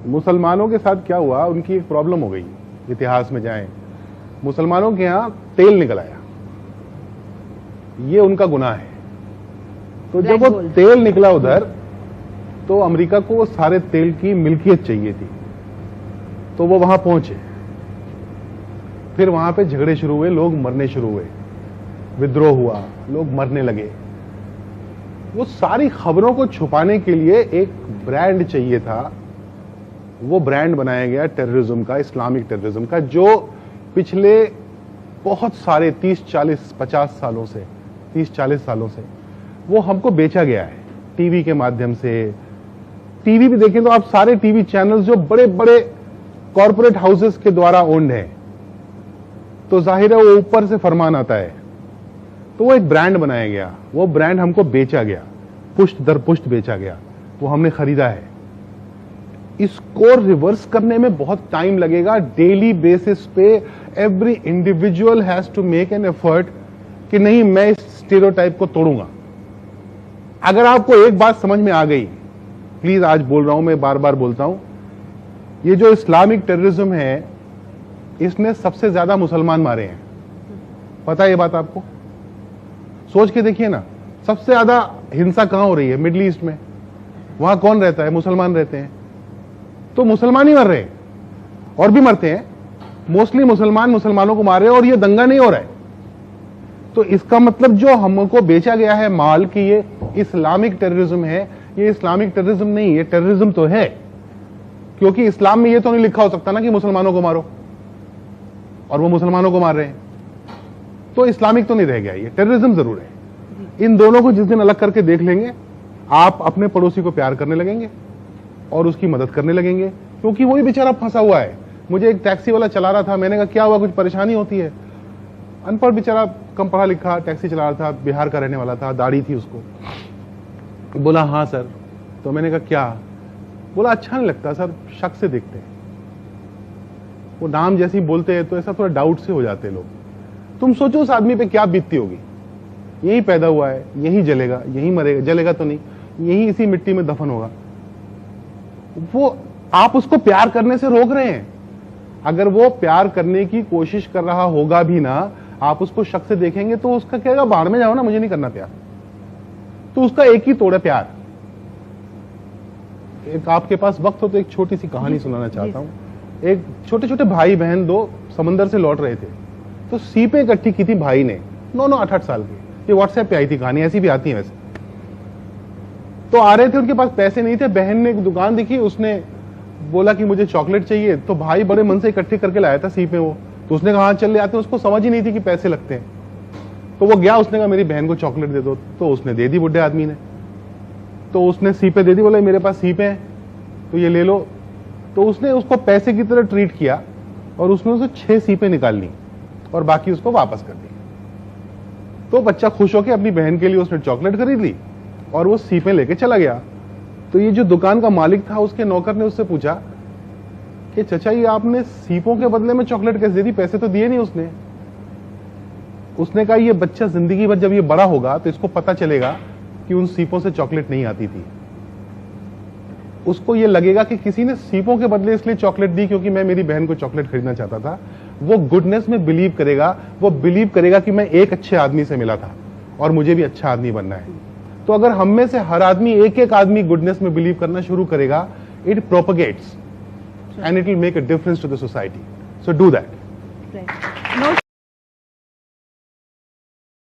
मुसलमानों के साथ क्या हुआ, उनकी एक प्रॉब्लम हो गई, इतिहास में जाएं, मुसलमानों के यहां तेल निकल आया, ये उनका गुनाह है। तो जब वो तेल निकला उधर, तो अमेरिका को वो सारे तेल की मिल्कियत चाहिए थी, तो वो वहां पहुंचे, फिर वहां पे झगड़े शुरू हुए, लोग मरने शुरू हुए, विद्रोह हुआ, लोग मरने लगे। वो सारी खबरों को छुपाने के लिए एक ब्रांड चाहिए था, वो ब्रांड बनाया गया टेररिज्म का, इस्लामिक टेररिज्म का, जो पिछले बहुत सारे 30-40-50 सालों से, 30-40 सालों से वो हमको बेचा गया है टीवी के माध्यम से। टीवी भी देखें तो आप सारे टीवी चैनल्स जो बड़े बड़े कॉरपोरेट हाउसेस के द्वारा ओन्ड है, तो जाहिर है वो ऊपर से फरमान आता है, तो वो एक ब्रांड बनाया गया, वो ब्रांड हमको बेचा गया, पुष्ट दर पुष्ट बेचा गया, वो हमने खरीदा है। इसको रिवर्स करने में बहुत टाइम लगेगा। डेली बेसिस पे every individual has to make an effort कि नहीं, मैं इस स्टीरियोटाइप को तोड़ूंगा। अगर आपको एक बात समझ में आ गई, प्लीज, आज बोल रहा हूं मैं, बार बार बोलता हूं, ये जो इस्लामिक टेररिज्म है, इसने सबसे ज्यादा मुसलमान मारे हैं। पता है ये बात आपको? सोच के देखिए ना, सबसे ज्यादा हिंसा कहां हो रही है? मिडिल ईस्ट में। वहां कौन रहता है? मुसलमान रहते हैं। तो मुसलमान ही मर रहे हैं, और भी मरते हैं, मोस्टली मुसलमान मुसलमानों को मार रहे हैं, और ये दंगा नहीं हो रहा है। तो इसका मतलब जो हमको बेचा गया है माल कि ये इस्लामिक टेररिज्म है, ये इस्लामिक टेररिज्म नहीं, ये टेररिज्म तो है, क्योंकि इस्लाम में ये तो नहीं लिखा हो सकता ना कि मुसलमानों को मारो, और वो मुसलमानों को मार रहे हैं, तो इस्लामिक तो नहीं रह गया, ये टेररिज्म जरूर है। इन दोनों को जिस दिन अलग करके देख लेंगे, आप अपने पड़ोसी को प्यार करने लगेंगे और उसकी मदद करने लगेंगे, क्योंकि वही बेचारा फंसा हुआ है। मुझे एक टैक्सी वाला चला रहा था, मैंने कहा क्या हुआ, कुछ परेशानी होती है? अनपढ़ बेचारा, कम पढ़ा लिखा, टैक्सी चला रहा था, बिहार का रहने वाला था, दाढ़ी थी उसको। बोला हाँ सर। तो मैंने कहा क्या? बोला अच्छा नहीं लगता सर, शक से देखते हैं, वो नाम जैसे ही बोलते हैं तो ऐसा थोड़ा डाउट से हो जाते हैं लोग। तुम सोचो उस आदमी पे क्या बीतती होगी, यही पैदा हुआ है, यही जलेगा, यही मरेगा, जलेगा तो नहीं, यही इसी मिट्टी में दफन होगा। वो आप उसको प्यार करने से रोक रहे हैं। अगर वो प्यार करने की कोशिश कर रहा होगा भी ना, आप उसको शक से देखेंगे तो उसका कहेगा बाहर में जाओ ना, मुझे नहीं करना प्यार। तो उसका एक ही तोड़ है, प्यार। एक आपके पास वक्त हो तो एक छोटी सी कहानी सुनाना चाहता हूं। एक छोटे छोटे भाई बहन दो समंदर से लौट रहे थे, तो सीपें इकट्ठी की थी भाई ने, 9-9 8-8 साल की। ये व्हाट्सएप पे आई थी कहानी, ऐसी भी आती है वैसे। तो आ रहे थे, उनके पास पैसे नहीं थे, बहन ने एक दुकान दिखी, उसने बोला कि मुझे चॉकलेट चाहिए, तो भाई बड़े मन से इकट्ठी करके लाया था सीपें वो। तो उसने कहा हाँ चल ले आते हैं, उसको समझ ही नहीं थी कि पैसे लगते हैं। तो वो गया, उसने कहा मेरी बहन को चॉकलेट दे दो, तो उसने दे दी बुढ़े आदमी ने। तो उसने सीपें दे दी, बोला मेरे पास सीपें हैं तो ये ले लो। तो उसने उसको पैसे की तरह ट्रीट किया, और उसने उसे 6 सीपें निकाल ली और बाकी उसको वापस कर दी। तो बच्चा खुश होकर अपनी बहन के लिए उसने चॉकलेट खरीद ली और वो सीपें लेके चला गया। तो ये जो दुकान का मालिक था, उसके नौकर ने उससे पूछा कि चचा ये आपने सीपों के बदले में चॉकलेट कैसे दे दी, पैसे तो दिए नहीं उसने। उसने कहा ये बच्चा जिंदगी भर जब ये बड़ा होगा तो इसको पता चलेगा कि उन सीपों से चॉकलेट नहीं आती थी। उसको ये लगेगा कि किसी ने सीपों के बदले इसलिए चॉकलेट दी क्योंकि मैं मेरी बहन को चॉकलेट खरीदना चाहता था। वो गुडनेस में बिलीव करेगा, वो बिलीव करेगा कि मैं एक अच्छे आदमी से मिला था और मुझे भी अच्छा आदमी बनना है। तो अगर हम में से हर आदमी, एक एक आदमी गुडनेस में बिलीव करना शुरू करेगा, it propagates and it will make a difference to the society. So do that. Right. No